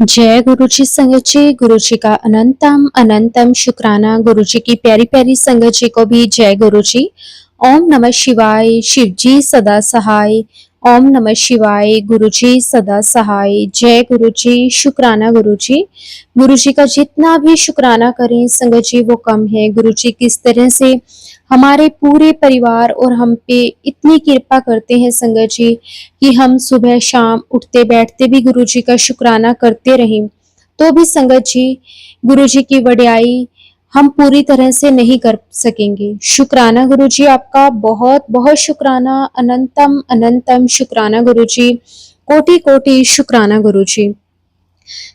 जय गुरु जी संगत जी, गुरु जी का अनंतम अनंतम शुक्राना। गुरु जी की प्यारी प्यारी संगत जी को भी जय गुरु जी। ओम नमः शिवाय, शिव जी सदा सहाय। ओम नमः शिवाय, गुरु जी सदा सहाय। जय गुरु जी, शुक्राना गुरु जी। गुरु जी का जितना भी शुक्राना करें संगत जी वो कम है। गुरु जी किस तरह से हमारे पूरे परिवार और हम पे इतनी कृपा करते हैं संगत जी कि हम सुबह शाम उठते बैठते भी गुरु जी का शुक्राना करते रहें, तो भी संगत जी गुरु जी की वड्याई हम पूरी तरह से नहीं कर सकेंगे। शुक्राना गुरु जी आपका, बहुत बहुत शुक्राना, अनंतम अनंतम शुक्राना गुरु जी, कोटि कोटि शुक्राना गुरु जी।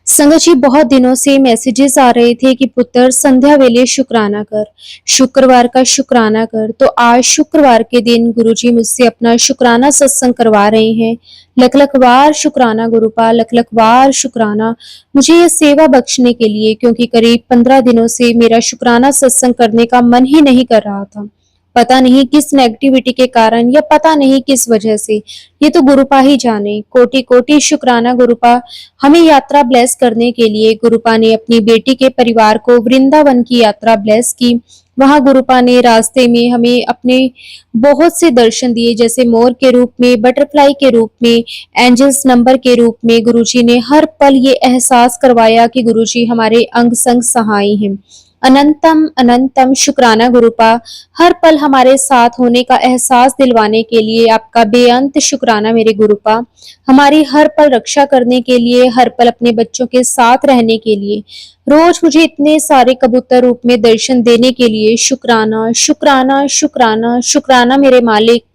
संगत जी बहुत दिनों से मैसेजेस आ रहे थे कि पुत्र संध्या वेले शुक्राना कर, शुक्रवार का शुक्राना कर। तो आज शुक्रवार के दिन गुरुजी मुझसे अपना शुक्राना सत्संग करवा रहे हैं। लख लख बार शुक्राना गुरुपा, लख लख बार शुक्राना मुझे ये सेवा बख्शने के लिए, क्योंकि करीब 15 दिनों से मेरा शुक्राना सत्संग करने का मन ही नहीं कर रहा था। पता नहीं किस नेगेटिविटी के कारण या पता नहीं किस वजह से, ये तो गुरुपा ही जाने। कोटि कोटि शुक्राना गुरुपा, हमें यात्रा ब्लेस करने के लिए गुरुपा ने अपनी बेटी के परिवार को वृंदावन की यात्रा ब्लेस की। वहां गुरुपा ने रास्ते में हमें अपने बहुत से दर्शन दिए, जैसे मोर के रूप में, बटरफ्लाई के रूप में, एंजल्स नंबर के रूप में। गुरुजी ने हर पल ये एहसास करवाया कि गुरुजी हमारे अंग संग सहाय हैं। अनंतम अनंतम शुक्राना गुरुपा, हर पल हमारे साथ होने का एहसास दिलवाने के लिए आपका बेअंत शुक्राना मेरे गुरुपा। हमारी हर पल रक्षा करने के लिए, हर पल अपने बच्चों के साथ रहने के लिए, रोज मुझे इतने सारे कबूतर रूप में दर्शन देने के लिए शुक्राना शुक्राना शुक्राना शुक्राना मेरे मालिक।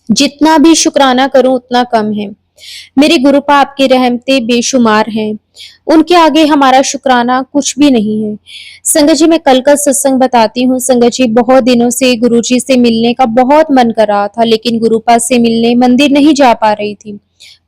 जितना भी शुक्राना करूं उतना कम है। मेरे गुरुपा आपकी रहमतें बेशुमार हैं, उनके आगे हमारा शुक्राना कुछ भी नहीं है। संगत जी मैं कल का सत्संग बताती हूँ। संगत जी बहुत दिनों से गुरु जी से मिलने का बहुत मन कर रहा था, लेकिन गुरुपा से मिलने मंदिर नहीं जा पा रही थी।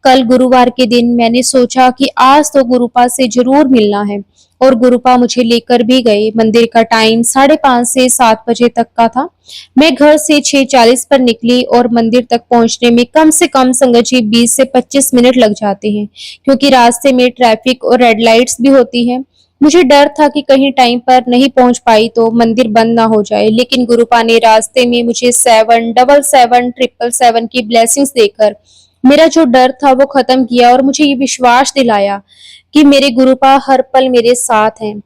कल गुरुवार के दिन मैंने सोचा कि आज तो गुरुपा से जरूर मिलना है, और गुरुपा मुझे लेकर भी गए। मंदिर का टाइम 5:30 से 7 बजे तक का था। मैं घर से 6:40 पर निकली और मंदिर तक पहुंचने में कम से कम संगत जी 20 से 25 मिनट लग जाते हैं, क्योंकि रास्ते में ट्रैफिक और रेड लाइट्स भी होती हैं। मुझे डर था कि कहीं टाइम पर नहीं पहुंच पाई तो मंदिर बंद ना हो जाए, लेकिन गुरुपा ने रास्ते में मुझे 777 की ब्लेसिंग्स देकर मेरा जो डर था वो खत्म किया, और मुझे ये विश्वास दिलाया कि मेरे गुरुपा हर पल मेरे साथ हैं,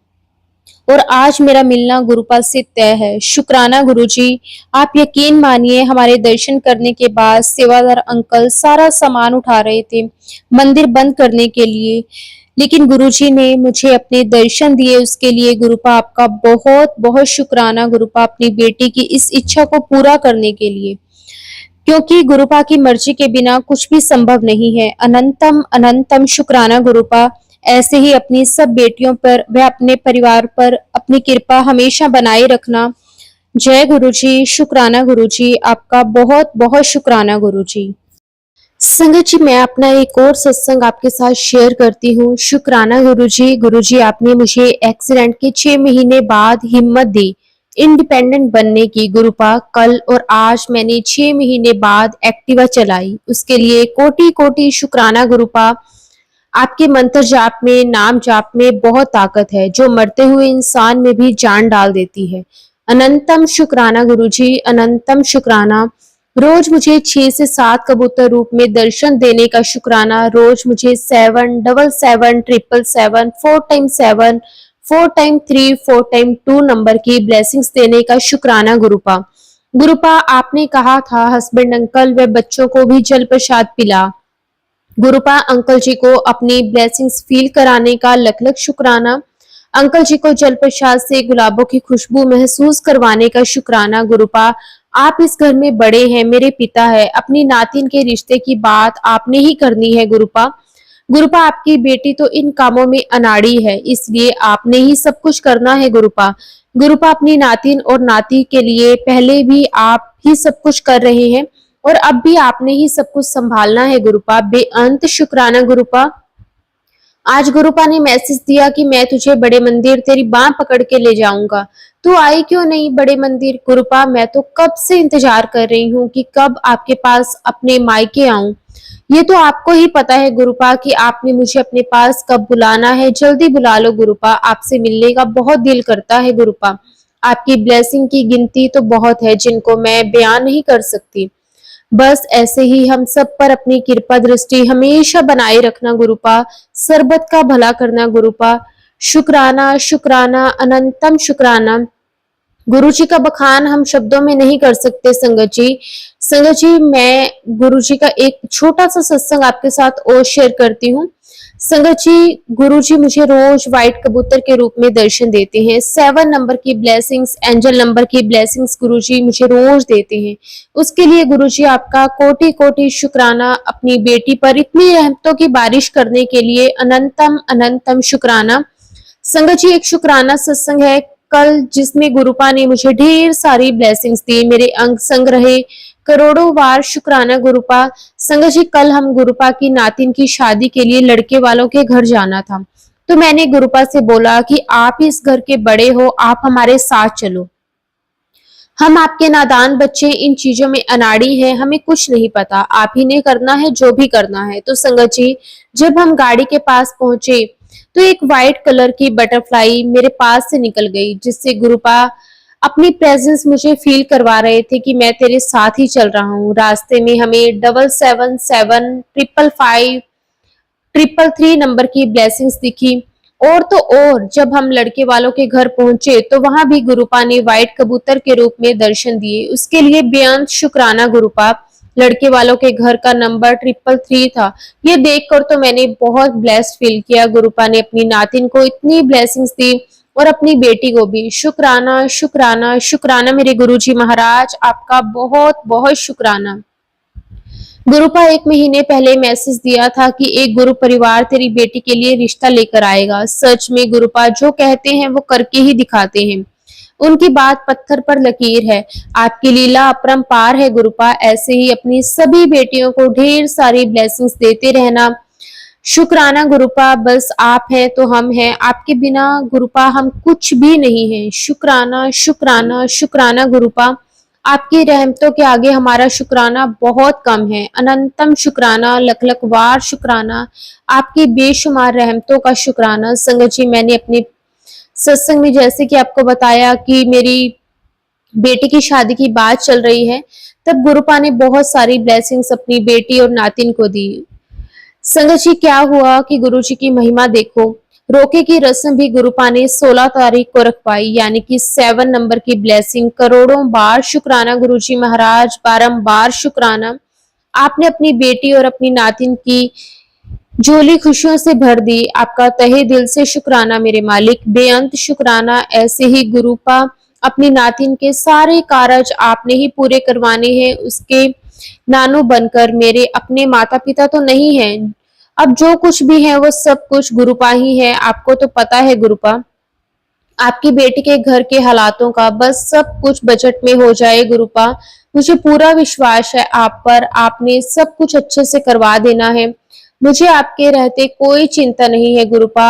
और आज मेरा मिलना गुरुपा से तय है। शुक्राना गुरुजी, आप यकीन मानिए हमारे दर्शन करने के बाद सेवादार अंकल सारा सामान उठा रहे थे मंदिर बंद करने के लिए, लेकिन गुरुजी ने मुझे अपने दर्शन दिए। उसके लिए गुरुपा आपका बहुत बहुत शुक्राना गुरुपा, अपनी बेटी की इस इच्छा को पूरा करने के लिए, क्योंकि गुरुपा की मर्जी के बिना कुछ भी संभव नहीं है। अनंतम अनंतम शुक्राना गुरुपा, ऐसे ही अपनी सब बेटियों पर व अपने परिवार पर अपनी कृपा हमेशा बनाए रखना। जय गुरु जी, शुक्राना गुरु जी, आपका बहुत बहुत शुक्राना गुरु जी। संगत जी मैं अपना एक और सत्संग आपके साथ शेयर करती हूँ। शुक्राना गुरु जी आपने मुझे एक्सीडेंट के 6 महीने बाद हिम्मत दी इंडिपेंडेंट बनने की। गुरुपा कल और आज मैंने 6 महीने बाद एक्टिवा चलाई, उसके लिए कोटि कोटि शुक्राना गुरुपा। आपके मंत्र जाप में, नाम जाप में बहुत ताकत है, जो मरते हुए इंसान में भी जान डाल देती है। अनंतम शुक्राना गुरुजी, अनंतम शुक्राना। रोज मुझे 6 से 7 कबूतर रूप में दर्शन देने का शुक्राना। रोज मुझे 777 4x7 4x3 4x2 नंबर की ब्लेसिंग्स देने का शुक्राना गुरुपा। गुरुपा आपने कहा था हस्बैंड अंकल व बच्चों को भी जल प्रसाद पिला। गुरुपा अंकल जी को अपनी ब्लेसिंग्स फील कराने का लख लख शुक्राना। अंकल जी को जल प्रसाद से गुलाबों की खुशबू महसूस करवाने का शुक्राना। गुरुपा आप इस घर में बड़े हैं, मेरे पिता है, अपनी नातिन के रिश्ते की बात आपने ही करनी है गुरुपा। गुरुपा आपकी बेटी तो इन कामों में अनाड़ी है, इसलिए आपने ही सब कुछ करना है गुरुपा। गुरुपा अपनी नातिन और नाती के लिए पहले भी आप ही सब कुछ कर रहे हैं, और अब भी आपने ही सब कुछ संभालना है गुरुपा। बेअंत शुक्राना गुरुपा। आज गुरुपा ने मैसेज दिया कि मैं तुझे बड़े मंदिर तेरी बाह पकड़ के ले जाऊंगा, तू आई क्यों नहीं बड़े मंदिर? गुरुपा मैं तो कब से इंतजार कर रही हूँ कि कब आपके पास अपने मायके आऊं। ये तो आपको ही पता है गुरुपा कि आपने मुझे अपने पास कब बुलाना है। जल्दी बुला लो गुरुपा, आपसे मिलने का बहुत दिल करता है गुरुपा। आपकी ब्लेसिंग की गिनती तो बहुत है जिनको मैं बयान नहीं कर सकती। बस ऐसे ही हम सब पर अपनी कृपा दृष्टि हमेशा बनाए रखना गुरुपा। सर्बत का भला करना गुरुपा। शुक्राना शुक्राना अनंतम शुक्राना। गुरु जी का बखान हम शब्दों में नहीं कर सकते संगत जी। संगत जी, मैं गुरु जी का एक छोटा सा सत्संग आपके साथ और शेयर करती हूँ। संगत जी, गुरु जी मुझे रोज व्हाइट कबूतर के रूप में दर्शन देते हैं। 7 नंबर की ब्लेसिंग्स, एंजल नंबर की ब्लेसिंग्स गुरु जी मुझे रोज देते हैं। उसके लिए गुरु जी आपका कोटि कोटि शुक्राना। अपनी बेटी पर इतनी रहमतों की बारिश करने के लिए अनंतम अनंतम शुक्राना। संगत जी, एक शुक्राना सत्संग है कल जिसमें गुरुपा ने मुझे ढेर सारी ब्लेसिंग्स दी, मेरे अंग संग रहे। करोड़ों बार शुक्राना गुरुपा। संगत जी, कल हम गुरुपा की नातिन की शादी के लिए लड़के वालों के घर जाना था, तो मैंने गुरुपा से बोला कि आप इस घर के बड़े हो, आप हमारे साथ चलो। हम आपके नादान बच्चे इन चीजों में अनाड़ी हैं, हमें कुछ नहीं पता, आप ही ने करना है जो भी करना है। तो संगत जी, जब हम गाड़ी के पास पहुंचे तो एक व्हाइट कलर की बटरफ्लाई मेरे पास से निकल गई, जिससे गुरुपा अपनी प्रेजेंस मुझे फील करवा रहे थे कि मैं तेरे साथ ही चल रहा हूँ। रास्ते में हमें 777 555 333 नंबर की ब्लेसिंग्स दिखी। और तो और जब हम लड़के वालों के घर पहुंचे तो वहां भी गुरुपा ने व्हाइट कबूतर के रूप में दर्शन दिए। उसके लिए बेअंत शुक्राना गुरुपा। लड़के वालों के घर का नंबर 333 था। ये देखकर तो मैंने बहुत ब्लेस्ड फील किया। गुरुपा ने अपनी नातिन को इतनी ब्लेसिंग्स दी और अपनी बेटी को भी। शुक्राना शुक्राना शुक्राना मेरे गुरुजी महाराज, आपका बहुत बहुत शुक्राना। गुरुपा 1 महीने पहले मैसेज दिया था कि एक गुरु परिवार तेरी बेटी के लिए रिश्ता लेकर आएगा। सच में गुरुपा जो कहते हैं वो करके ही दिखाते हैं। उनकी बात पत्थर पर लकीर है। आपकी लीला अपरंपार है गुरुपा। ऐसे ही अपनी सभी बेटियों को ढेर सारी ब्लेसिंग्स देते रहना। शुक्राना गुरुपा, बस आप हैं तो हम हैं, आपके बिना गुरुपा हम कुछ भी नहीं हैं। शुक्राना शुक्राना शुक्राना गुरुपा। आपकी रहमतों के आगे हमारा शुक्राना बहुत कम है। अनंतम शुक्राना, लख लख वार शुक्राना, आपकी बेशुमार रहमतों का शुक्राना। संगत जी, मैंने अपने सत्संग में जैसे कि आपको बताया कि मेरी बेटी की शादी की बात चल रही है, तब गुरुपा ने बहुत सारी ब्लेसिंग्स अपनी बेटी और नातिन को दी। संगत जी, क्या हुआ कि गुरु जी की महिमा देखो। रोके की रस्म भी गुरुपा ने 16 तारीख को रखवाई, यानी कि 7 नंबर की ब्लेसिंग। करोड़ों बार शुक्राना गुरु जी महाराज, बारंबार शुक्राना। आपने अपनी बेटी और अपनी नातिन की झोली खुशियों से भर दी। आपका तहे दिल से शुक्राना मेरे मालिक, बेअंत शुक्राना। ऐसे ही गुरुपा अपनी नातिन के सारे कारज आपने ही पूरे करवाने हैं। उसके नानू बनकर, मेरे अपने माता पिता तो नहीं हैं, अब जो कुछ भी है वो सब कुछ गुरुपा ही है। आपको तो पता है गुरुपा, आपकी बेटी के घर के हालातों का, बस सब कुछ बजट में हो जाए गुरुपा। मुझे पूरा विश्वास है आप पर, आपने सब कुछ अच्छे से करवा देना है। मुझे आपके रहते कोई चिंता नहीं है गुरुपा।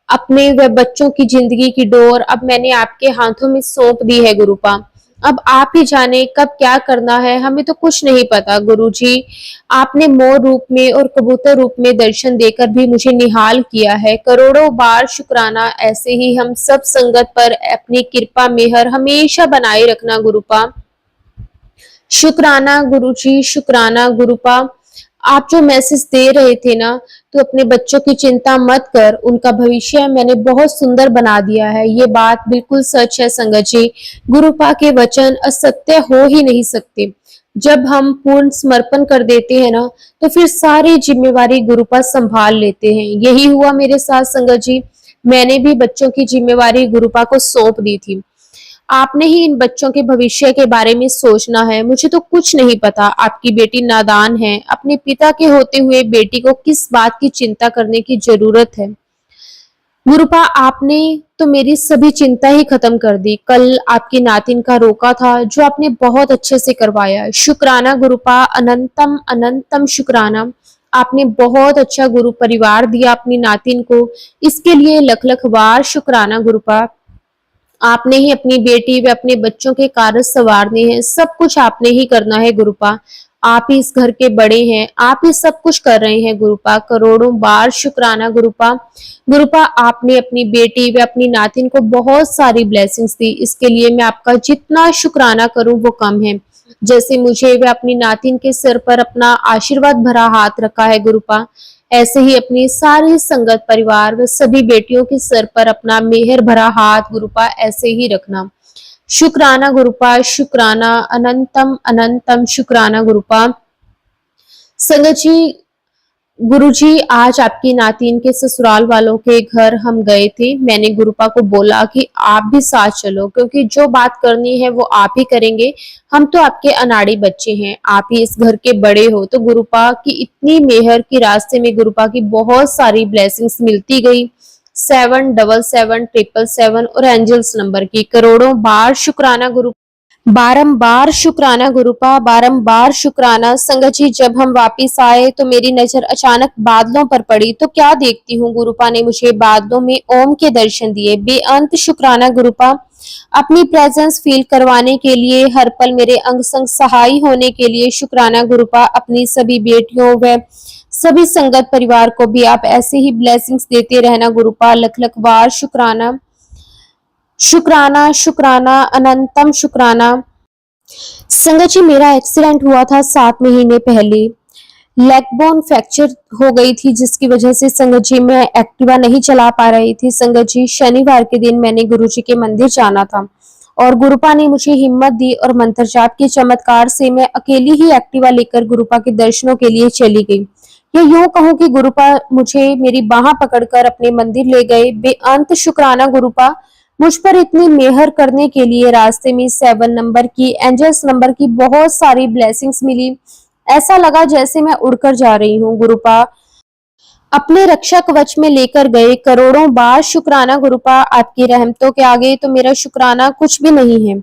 अपने व बच्चों की जिंदगी की डोर अब मैंने आपके हाथों में सौंप दी है गुरुपा। अब आप ही जाने कब क्या करना है, हमें तो कुछ नहीं पता गुरुजी। आपने मोर रूप में और कबूतर रूप में दर्शन देकर भी मुझे निहाल किया है। करोड़ों बार शुक्राना। ऐसे ही हम सब संगत पर अपनी कृपा मेहर हमेशा बनाए रखना गुरुपा। शुक्राना गुरुजी, शुक्राना गुरुपा। आप जो मैसेज दे रहे थे ना, तो अपने बच्चों की चिंता मत कर, उनका भविष्य मैंने बहुत सुंदर बना दिया है। ये बात बिल्कुल सच है संगत जी। गुरुपा के वचन असत्य हो ही नहीं सकते। जब हम पूर्ण समर्पण कर देते हैं ना, तो फिर सारी जिम्मेवारी गुरुपा संभाल लेते हैं। यही हुआ मेरे साथ संगत जी। मैंने भी बच्चों की जिम्मेवारी गुरुपा को सौंप दी थी। आपने ही इन बच्चों के भविष्य के बारे में सोचना है, मुझे तो कुछ नहीं पता। आपकी बेटी नादान है, अपने पिता के होते हुए बेटी को किस बात की चिंता करने की जरूरत है। गुरुपा, आपने तो मेरी सभी चिंता ही खत्म कर दी। कल आपकी नातिन का रोका था जो आपने बहुत अच्छे से करवाया। शुक्राना गुरुपा, अनंतम अनंतम शुक्राना। आपने बहुत अच्छा गुरु परिवार दिया अपनी नातिन को, इसके लिए लख लख बार शुक्राना गुरुपा। आपने ही अपनी बेटी व अपने बच्चों के कार्य संवारने हैं, सब कुछ आपने ही करना है गुरुपा। आप ही इस घर के बड़े हैं, आप ही सब कुछ कर रहे हैं गुरुपा, करोड़ों बार शुक्राना गुरुपा। गुरुपा आपने अपनी बेटी व अपनी नातिन को बहुत सारी ब्लेसिंग्स दी, इसके लिए मैं आपका जितना शुक्राना करूं वो कम है। जैसे मुझे व अपनी नातिन के सिर पर अपना आशीर्वाद भरा हाथ रखा है गुरुपा, ऐसे ही अपनी सारी संगत परिवार व सभी बेटियों के सिर पर अपना मेहर भरा हाथ गुरुपा ऐसे ही रखना। शुक्राना गुरुपा, शुक्राना, अनंतम अनंतम शुक्राना गुरुपा। संगत जी, गुरुजी आज आपकी नातिन के ससुराल वालों के घर हम गए थे। मैंने गुरुपा को बोला कि आप भी साथ चलो, क्योंकि जो बात करनी है वो आप ही करेंगे, हम तो आपके अनाड़ी बच्चे हैं, आप ही इस घर के बड़े हो। तो गुरुपा की इतनी मेहर की रास्ते में गुरुपा की बहुत सारी ब्लेसिंग्स मिलती गई। 77777 और एंजल्स नंबर की करोड़ों बार शुक्राना गुरु, बारंबार शुक्राना गुरुपा, बारंबार शुक्राना। संगत जी, जब हम वापिस आए तो मेरी नजर अचानक बादलों पर पड़ी, तो क्या देखती हूँ, गुरुपा ने मुझे बादलों में ओम के दर्शन दिए। बेअंत शुक्राना गुरुपा, अपनी प्रेजेंस फील करवाने के लिए, हर पल मेरे अंग संग सहाय होने के लिए शुक्राना गुरुपा। अपनी सभी बेटियों व सभी संगत परिवार को भी आप ऐसे ही ब्लेसिंग्स देते रहना गुरुपा। लख लख बार शुक्राना, शुक्राना, शुक्राना, अनंतम शुक्राना। संगत जी, मेरा एक्सीडेंट हुआ था 7 महीने पहले। लेग बोन फ्रैक्चर हो गई थी, जिसकी वजह से संगत जी मैं एक्टिवा नहीं चला पा रही थी। संगत जी, शनिवार के दिन मैंने गुरुजी के मंदिर जाना था और गुरुपा ने मुझे हिम्मत दी और मंत्र जाप के चमत्कार से मैं अकेली ही एक्टिवा लेकर गुरुपा के दर्शनों के लिए चली गई। या यूं कहूं कि गुरुपा मुझे मेरी बाह पकड़कर अपने मंदिर ले गए। बेअंत शुक्राना गुरुपा, मुझ पर इतनी मेहर करने के लिए। रास्ते में 7 नंबर की, एंजल्स नंबर की बहुत सारी ब्लेसिंग्स मिली। ऐसा लगा जैसे मैं उड़कर जा रही हूँ गुरुपा। अपने रक्षा कवच में लेकर गए। करोड़ों बार शुक्राना गुरुपा, आपकी रहमतों के आगे तो मेरा शुक्राना कुछ भी नहीं है।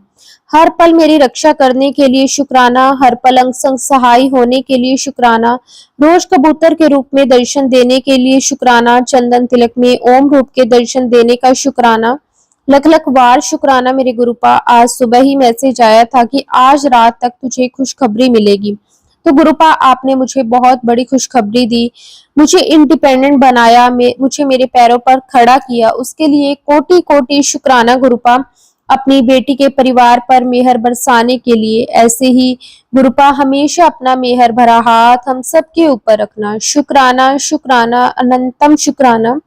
हर पल मेरी रक्षा करने के लिए शुक्राना, हर पल अंग संग सहाय होने के लिए शुक्राना, रोज कबूतर के रूप में दर्शन देने के लिए शुक्राना, चंदन तिलक में ओम रूप के दर्शन देने का शुक्राना। लख लख बार शुक्राना मेरे गुरुपा। आज सुबह ही मैसेज आया था कि आज रात तक तुझे खुशखबरी मिलेगी। तो गुरुपा, आपने मुझे बहुत बड़ी खुशखबरी दी, मुझे इंडिपेंडेंट बनाया, मुझे मेरे पैरों पर खड़ा किया, उसके लिए कोटि कोटि शुक्राना गुरुपा। अपनी बेटी के परिवार पर मेहर बरसाने के लिए ऐसे ही गुरुपा हमेशा अपना मेहर भरा हाथ हम सबके ऊपर रखना। शुक्राना, शुक्राना, अनंतम शुक्राना।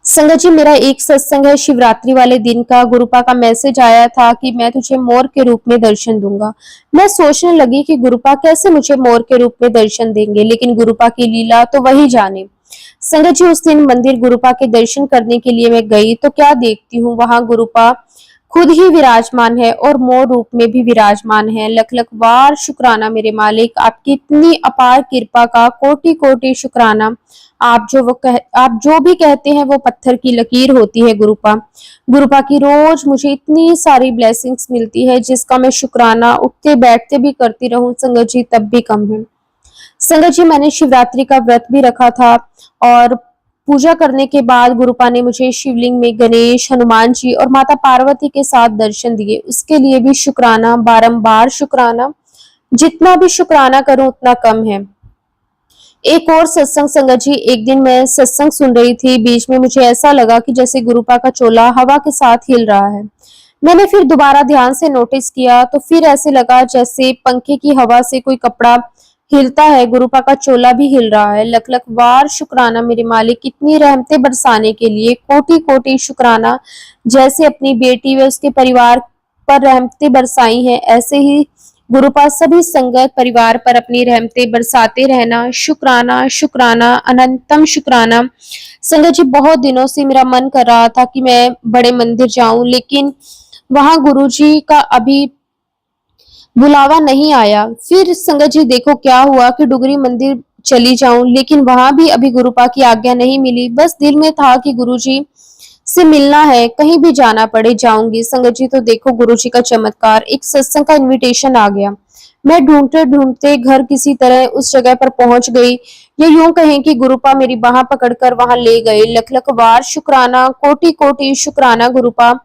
संगत जी, मेरा एक सत्संग है शिवरात्रि वाले दिन का। गुरुपा का मैसेज आया था कि मैं तुझे मोर के रूप में दर्शन दूंगा। मैं सोचने लगी कि गुरुपा कैसे मुझे मोर के रूप में दर्शन देंगे, लेकिन गुरुपा की लीला तो वही जाने। संगत जी, उस दिन मंदिर गुरुपा के दर्शन करने के लिए मैं गई तो क्या देखती हूँ, वहां गुरुपा खुद ही विराजमान है और मोर रूप में भी विराजमान है। लख लख बार शुक्राना मेरे मालिक, आपकी इतनी अपार कृपा का कोटि कोटि शुक्राना। आप जो भी कहते हैं वो पत्थर की लकीर होती है गुरुपा। गुरुपा की रोज मुझे इतनी सारी ब्लेसिंग्स मिलती है, जिसका मैं शुक्राना उठते बैठते भी करती रहूं संगत जी तब भी कम है। संगत जी, मैंने शिवरात्रि का व्रत भी रखा था और पूजा करने के बाद गुरुपा ने मुझे शिवलिंग में गणेश, हनुमान जी और माता पार्वती के साथ दर्शन दिए। उसके लिए भी शुक्राना, बारंबार शुक्राना। जितना भी शुक्राना करूं उतना कम है। एक और सत्संग संगत जी, एक दिन मैं सत्संग सुन रही थी, बीच में मुझे ऐसा लगा कि जैसे गुरुपा का चोला हवा के साथ हिल रहा है। मैंने फिर दोबारा ध्यान से नोटिस किया तो फिर ऐसे लगा जैसे पंखे की हवा से कोई कपड़ा हिलता है, गुरुपा का चोला भी हिल रहा है। लख लख बार शुक्राना मेरे मालिक, इतनी रहमतें बरसाने के लिए कोटि कोटि शुक्राना। जैसे अपनी बेटी व उसके परिवार पर रहमतें बरसाई हैं, ऐसे ही गुरुपा सभी संगत परिवार पर अपनी रहमतें बरसाते रहना। शुक्राना, शुक्राना, अनंतम शुक्राना। संगत जी, बहुत दिनों से मेरा मन कर रहा था कि मैं बड़े मंदिर जाऊं, लेकिन वहां गुरुजी का अभी बुलावा नहीं आया। फिर संगत जी देखो क्या हुआ कि डुगरी मंदिर चली जाऊं, लेकिन वहां भी अभी गुरुपा की आज्ञा नहीं मिली। बस दिल में था कि गुरुजी से मिलना है, कहीं भी जाना पड़े जाऊंगी। संगत जी, तो देखो गुरुजी का चमत्कार, एक सत्संग का इनविटेशन आ गया। मैं ढूंढते ढूंढते घर किसी तरह उस जगह पर पहुंच गई। ये यूं कहें कि गुरुपा मेरी बाह पकड़कर वहां ले गए। लख लख बार शुक्राना, कोटि कोटि शुक्राना गुरुपा।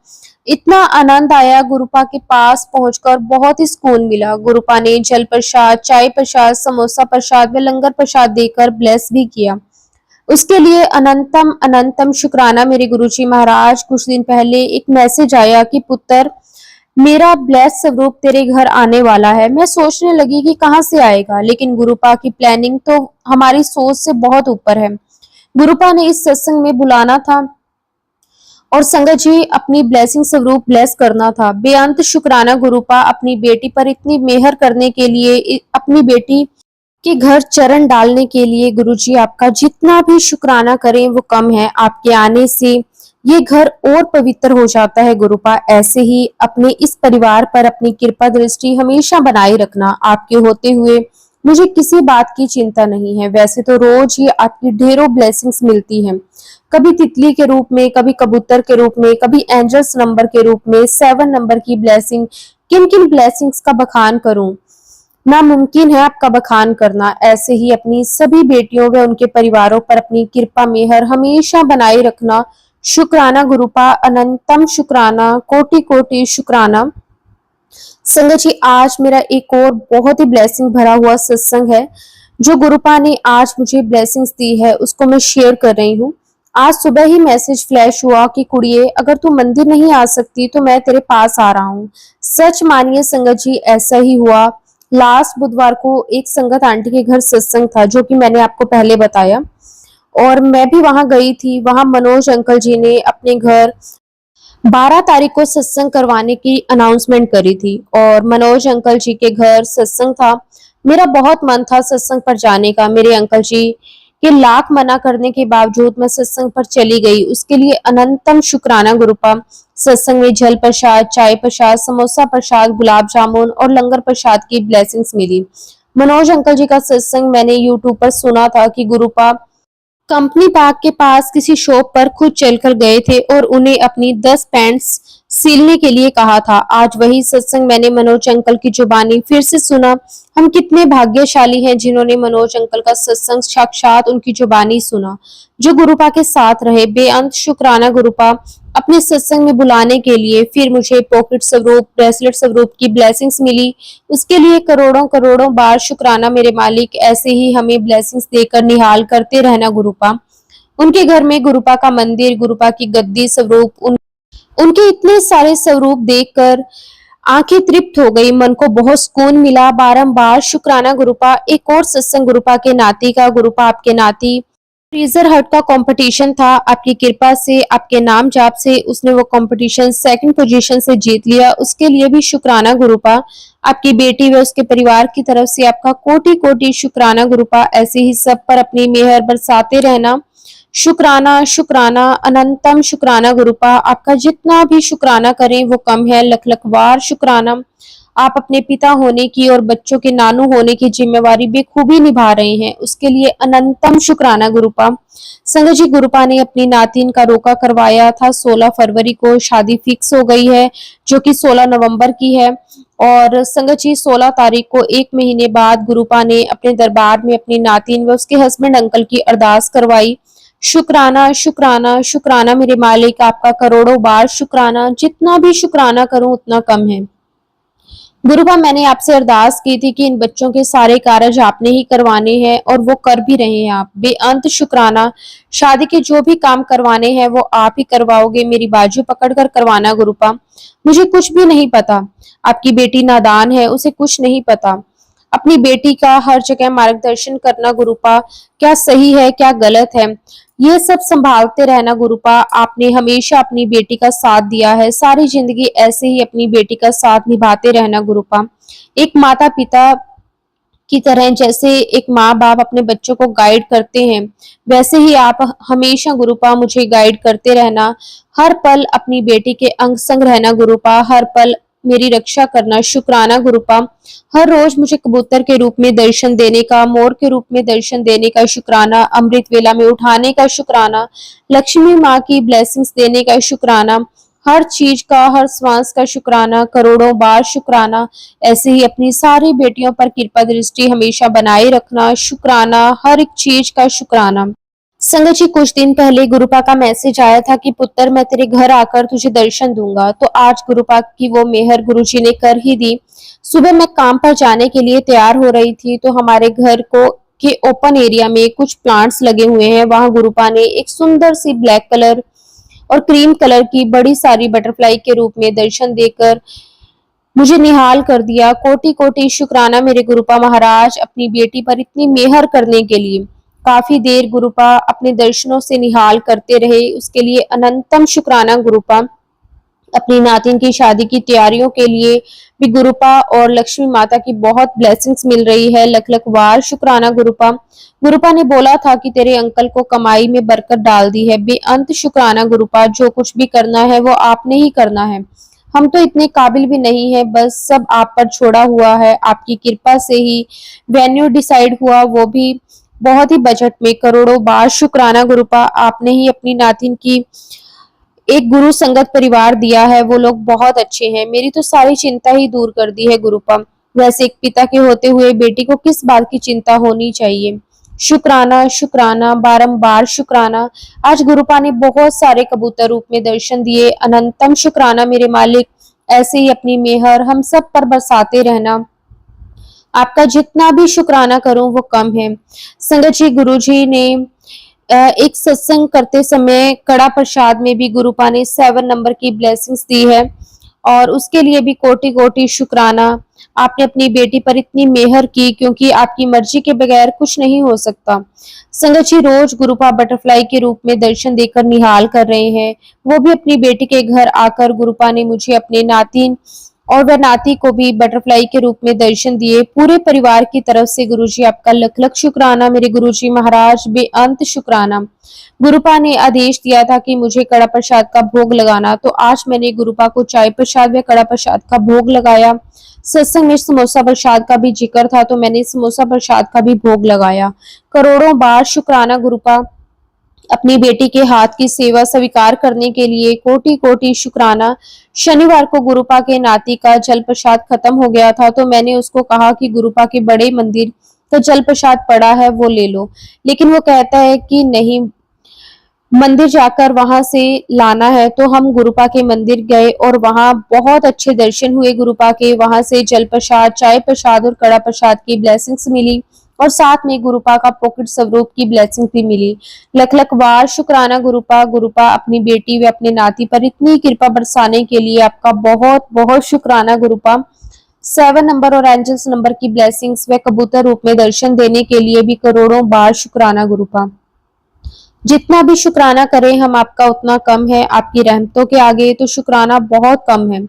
इतना आनंद आया गुरुपा के पास पहुंचकर, बहुत ही सुकून मिला। गुरुपा ने जल प्रसाद, चाय प्रसाद, समोसा प्रसाद व लंगर प्रसाद देकर ब्लेस भी किया। उसके लिए अनंतम अनंतम शुक्राना मेरे गुरुजी महाराज। कुछ दिन पहले एक मैसेज आया कि पुत्र, मेरा ब्लेस स्वरूप तेरे घर आने वाला है। मैं सोचने लगी कि कहाँ से आएगा, लेकिन गुरुपा की प्लानिंग तो हमारी सोच से बहुत ऊपर है। गुरुपा ने इस सत्संग में बुलाना था और संगत जी अपनी ब्लेसिंग स्वरूप ब्लेस करना था। बेअंत शुक्राना गुरुपा अपनी बेटी पर इतनी मेहर करने के लिए, अपनी बेटी के घर चरण डालने के लिए। गुरुजी आपका जितना भी शुक्राना करें वो कम है। आपके आने से ये घर और पवित्र हो जाता है। गुरुपा ऐसे ही अपने इस परिवार पर अपनी कृपा दृष्टि हमेशा बनाए रखना। आपके होते हुए मुझे किसी बात की चिंता नहीं है। वैसे तो रोज ही आपकी ढेरों ब्लेसिंग्स मिलती हैं, कभी तितली के रूप में, कभी कबूतर के रूप में, कभी एंजल्स नंबर के रूप में। 7 नंबर की ब्लेसिंग, किन किन ब्लेसिंग्स का बखान करूं, नामुमकिन है आपका बखान करना। ऐसे ही अपनी सभी बेटियों व उनके परिवारों पर अपनी कृपा मेहर हमेशा बनाए रखना। शुक्राना गुरुपा, अनंतम शुक्राना, कोटि कोटि शुक्राना। संगत जी आज मेरा एक और बहुत ही ब्लेसिंग भरा हुआ सत्संग है। जो गुरुपा ने आज मुझे ब्लेसिंग्स दी है उसको मैं शेयर कर रही हूँ। आज सुबह ही मैसेज फ्लैश हुआ कि कुड़िए, अगर तू मंदिर नहीं आ सकती तो मैं तेरे पास आ रहा हूँ। सच मानिए संगत जी ऐसा ही हुआ। लास्ट बुधवार को एक संगत आंटी के घर सत्संग था, जो कि मैंने आपको पहले बताया, और मैं भी वहां गई थी। वहां मनोज अंकल जी ने अपने घर 12 तारीख को सत्संग करवाने की अनाउंसमेंट करी थी और मनोज अंकल जी के घर सत्संग था। मेरा बहुत मन था सत्संग पर जाने का। मेरे अंकल जी के लाख मना करने के बावजूद मैं सत्संग पर चली गई। उसके लिए अनंतम शुक्राना गुरुपा। सत्संग में जल प्रसाद, चाय प्रसाद, समोसा प्रसाद, गुलाब जामुन और लंगर प्रसाद की ब्लेसिंग्स मिली। मनोज अंकल जी का सत्संग मैंने यूट्यूब पर सुना था कि गुरुपा कंपनी बाग के पास किसी शॉप पर खुद चलकर गए थे और उन्हें अपनी 10 पैंट्स सीलने के लिए कहा था। आज वही सत्संग मैंने मनोज अंकल की जुबानी फिर से सुना। हम कितने भाग्यशाली हैं जिन्होंने मनोज अंकल का सत्संग साक्षात उनकी जुबानी सुना, जो गुरुपा के साथ रहे। बेअंत शुक्राना गुरुपा अपने सत्संग में बुलाने के लिए। फिर मुझे पॉकेट स्वरूप, ब्रेसलेट स्वरूप की ब्लेसिंग्स मिली। उसके लिए करोड़ों करोड़ों बार शुक्राना मेरे मालिक। ऐसे ही हमें ब्लेसिंग्स देकर निहाल करते रहना गुरुपा। उनके घर में गुरुपा का मंदिर, गुरुपा की गद्दी स्वरूप, उनके इतने सारे स्वरूप देखकर आंखें तृप्त हो गई, मन को बहुत सुकून मिला। बारंबार शुक्राना गुरुपा। एक और सत्संग गुरुपा के नाती का, गुरुपा आपके नाती फ्रीजर हट का कंपटीशन था। आपकी कृपा से, आपके नाम जाप से उसने वो कंपटीशन सेकंड पोजीशन से जीत लिया। उसके लिए भी शुक्राना गुरुपा। आपकी बेटी व उसके परिवार की तरफ से आपका कोटि कोटि शुक्राना गुरुपा। ऐसे ही सब पर अपनी मेहर बरसाते रहना। शुक्राना शुक्राना, अनंतम शुक्राना गुरुपा। आपका जितना भी शुक्राना करें वो कम है। लख लख बार शुक्राना। आप अपने पिता होने की और बच्चों के नानू होने की जिम्मेवारी बेखूबी निभा रहे हैं, उसके लिए अनंतम शुक्राना गुरुपा। संगत जी गुरुपा ने अपनी नातिन का रोका करवाया था। 16 फरवरी को शादी फिक्स हो गई है, जो कि 16 नवंबर की है। और संगत जी 16 तारीख को, एक महीने बाद, गुरुपा ने अपने दरबार में अपनी नातिन व उसके हस्बैंड अंकल की अरदास करवाई। शुक्राना शुक्राना शुक्राना मेरे मालिक, आपका करोड़ों बार शुक्राना। जितना भी शुक्राना करूं उतना कम है। गुरुपा मैंने आपसे अरदास की थी कि इन बच्चों के सारे कार्य आपने ही करवाने हैं और वो कर भी रहे हैं आप। बेअंत शुक्राना। शादी के जो भी काम करवाने हैं वो आप ही करवाओगे। मेरी बाजू पकड़कर करवाना गुरुपा। मुझे कुछ भी नहीं पता। आपकी बेटी नादान है, उसे कुछ नहीं पता। अपनी बेटी का हर जगह मार्गदर्शन करना गुरुपा। क्या सही है, क्या गलत है, ये सब संभालते रहना गुरुपा। आपने हमेशा अपनी बेटी का साथ दिया है, सारी जिंदगी ऐसे ही अपनी बेटी का साथ निभाते रहना गुरुपा। एक माता पिता की तरह, जैसे एक माँ बाप अपने बच्चों को गाइड करते हैं, वैसे ही आप हमेशा गुरुपा मुझे गाइड करते रहना। हर पल अपनी बेटी के अंग संग रहना गुरुपा। हर पल मेरी रक्षा करना। शुक्राना गुरुपा। हर रोज मुझे कबूतर के रूप में दर्शन देने का, मोर के रूप में दर्शन देने का शुक्राना। अमृत वेला में उठाने का शुक्राना। लक्ष्मी माँ की ब्लेसिंग्स देने का शुक्राना। हर चीज का, हर श्वास का शुक्राना। करोड़ों बार शुक्राना। ऐसे ही अपनी सारी बेटियों पर कृपा दृष्टि हमेशा बनाए रखना। शुक्राना, हर एक चीज का शुक्राना। संगत जी, कुछ दिन पहले गुरुपा का मैसेज आया था कि पुत्र, मैं तेरे घर आकर तुझे दर्शन दूंगा। तो आज गुरुपा की वो मेहर गुरुजी ने कर ही दी। सुबह मैं काम पर जाने के लिए तैयार हो रही थी तो हमारे घर को के ओपन एरिया में कुछ प्लांट्स लगे हुए हैं, वहां गुरुपा ने एक सुंदर सी ब्लैक कलर और क्रीम कलर की बड़ी सारी बटरफ्लाई के रूप में दर्शन देकर मुझे निहाल कर दिया। कोटि कोटि शुक्राना मेरे गुरुपा महाराज, अपनी बेटी पर इतनी मेहर करने के लिए। काफी देर गुरुपा अपने दर्शनों से निहाल करते रहे, उसके लिए अनंतम शुक्राना गुरुपा। अपनी नातिन की शादी की तैयारियों के लिए भी गुरुपा और लक्ष्मी माता की बहुत ब्लेसिंग्स मिल रही है। लख लख वार शुक्राना गुरुपा। गुरुपा ने बोला था कि तेरे अंकल को कमाई में बरकत डाल दी है। बेअंत शुक्राना गुरुपा, जो कुछ भी करना है वो आपने ही करना है। हम तो इतने काबिल भी नहीं है, बस सब आप पर छोड़ा हुआ है। आपकी कृपा से ही वेन्यू डिसाइड हुआ, वो भी बहुत ही बजट में। करोड़ों बार शुक्राना गुरुपा, आपने ही अपनी नातिन की एक गुरु संगत परिवार दिया है, वो लोग बहुत अच्छे हैं। मेरी तो सारी चिंता ही दूर कर दी है गुरुपा। वैसे एक पिता के होते हुए बेटी को किस बात की चिंता होनी चाहिए। शुक्राना शुक्राना, बारंबार शुक्राना। आज गुरुपा ने बहुत सारे कबूतर रूप में दर्शन दिए। अनंतम शुक्राना मेरे मालिक, ऐसे ही अपनी मेहर हम सब पर बरसाते रहना। आपका जितना भी शुक्राना करूं वो कम है। संगत जी, गुरु जी ने एक सत्संग करते समय कड़ा प्रसाद में भी गुरुपा ने 7 नंबर की ब्लेसिंग्स दी है और उसके लिए भी कोटि कोटि शुक्राना। आपने अपनी बेटी पर इतनी मेहर की, क्योंकि आपकी मर्जी के बगैर कुछ नहीं हो सकता। संगत जी, रोज गुरुपा बटरफ्लाई के रूप में दर्शन देकर निहाल कर रहे हैं, वो भी अपनी बेटी के घर आकर। गुरुपा ने मुझे अपने नातिन और वह नाती को भी बटरफ्लाई के रूप में दर्शन दिए। पूरे परिवार की तरफ से गुरुजी आपका लख लख शुक्राना मेरे गुरुजी महाराज, बेअंत शुक्राना। गुरुपा ने आदेश दिया था कि मुझे कड़ा प्रसाद का भोग लगाना, तो आज मैंने गुरुपा को चाय प्रसाद व कड़ा प्रसाद का भोग लगाया। सत्संग में समोसा प्रसाद का भी जिक्र था, तो मैंने समोसा प्रसाद का भी भोग लगाया। करोड़ों बार शुक्राना गुरुपा, अपनी बेटी के हाथ की सेवा स्वीकार करने के लिए कोटि कोटि शुक्राना। शनिवार को गुरुपा के नाती का जल प्रसाद खत्म हो गया था, तो मैंने उसको कहा कि गुरुपा के बड़े मंदिर का जल प्रसाद पड़ा है, वो ले लो। लेकिन वो कहता है कि नहीं, मंदिर जाकर वहां से लाना है। तो हम गुरुपा के मंदिर गए और वहां बहुत अच्छे दर्शन हुए गुरुपा के। वहां से जल प्रसाद, चाय प्रसाद और कड़ा प्रसाद की ब्लेसिंग्स मिली और साथ में गुरुपा का पॉकेट स्वरूप की ब्लेसिंग भी मिली। लख लख वार शुक्राना गुरुपा। गुरुपा, अपनी बेटी व अपने नाती पर इतनी कृपा बरसाने के लिए आपका बहुत बहुत शुक्राना गुरुपा। 7 नंबर और एंजल्स नंबर की ब्लेसिंग्स व कबूतर रूप में दर्शन देने के लिए भी करोड़ों बार शुक्राना गुरुपा। जितना भी शुक्राना करें हम आपका उतना कम है। आपकी रहमतों के आगे तो शुक्राना बहुत कम है।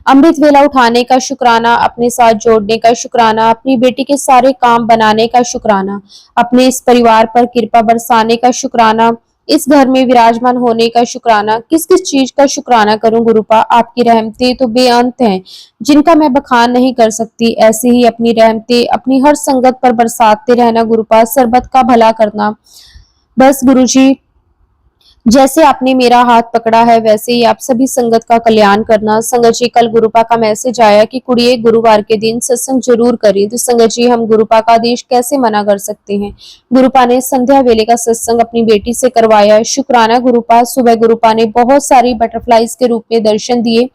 अमृत वेला उठाने का शुक्राना, अपने साथ जोड़ने का शुक्राना, अपनी बेटी के सारे काम बनाने का शुक्राना, अपने इस परिवार पर कृपा बरसाने का शुक्राना, इस घर में विराजमान होने का शुक्राना। किस किस चीज का शुक्राना करूं गुरुपा। आपकी रहमतें तो बेअंत हैं, जिनका मैं बखान नहीं कर सकती। ऐसे ही अपनी रहमतें अपनी हर संगत पर बरसाते रहना गुरुपा, सरबत का भला करना। बस गुरुजी, जैसे आपने मेरा हाथ पकड़ा है वैसे ही आप सभी संगत का कल्याण करना। संगत जी, कल गुरुपा का मैसेज आया कि कुड़िए गुरुवार के दिन सत्संग जरूर करें। तो संगत जी, हम गुरुपा का आदेश कैसे मना कर सकते हैं। गुरुपा ने संध्या वेले का सत्संग अपनी बेटी से करवाया। शुक्राना गुरुपा। सुबह गुरुपा ने बहुत सारी बटरफ्लाईज के रूप में दर्शन दिए।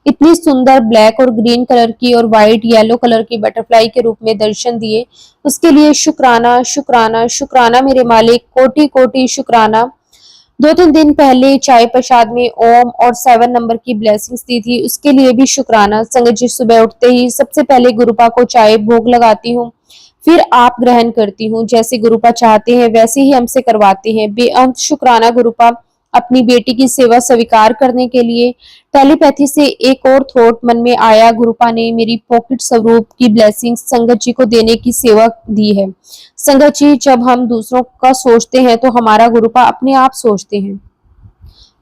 इतनी सुंदर ब्लैक और ग्रीन कलर की और व्हाइट येलो कलर की बटरफ्लाई के रूप में दर्शन दिए। उसके लिए शुक्राना शुक्राना शुक्राना मेरे मालिक, कोटि कोटि शुक्राना। 2-3 दिन पहले चाय प्रसाद में ओम और 7 नंबर की ब्लेसिंग्स दी थी, उसके लिए भी शुक्राना। संगत जी, सुबह उठते ही सबसे पहले गुरुपा को चाय भोग लगाती हूँ, फिर आप ग्रहण करती हूँ। जैसे गुरुपा चाहते हैं वैसे ही हमसे करवाते हैं। बेअंत शुक्राना गुरुपा, अपनी बेटी की सेवा स्वीकार करने के लिए। टेलीपैथी से एक और थॉट मन में आया, गुरुपा ने मेरी पॉकेट स्वरूप की ब्लेसिंग संगत जी को देने की सेवा दी है। संगत जी, जब हम दूसरों का सोचते हैं तो हमारा गुरुपा अपने आप सोचते हैं।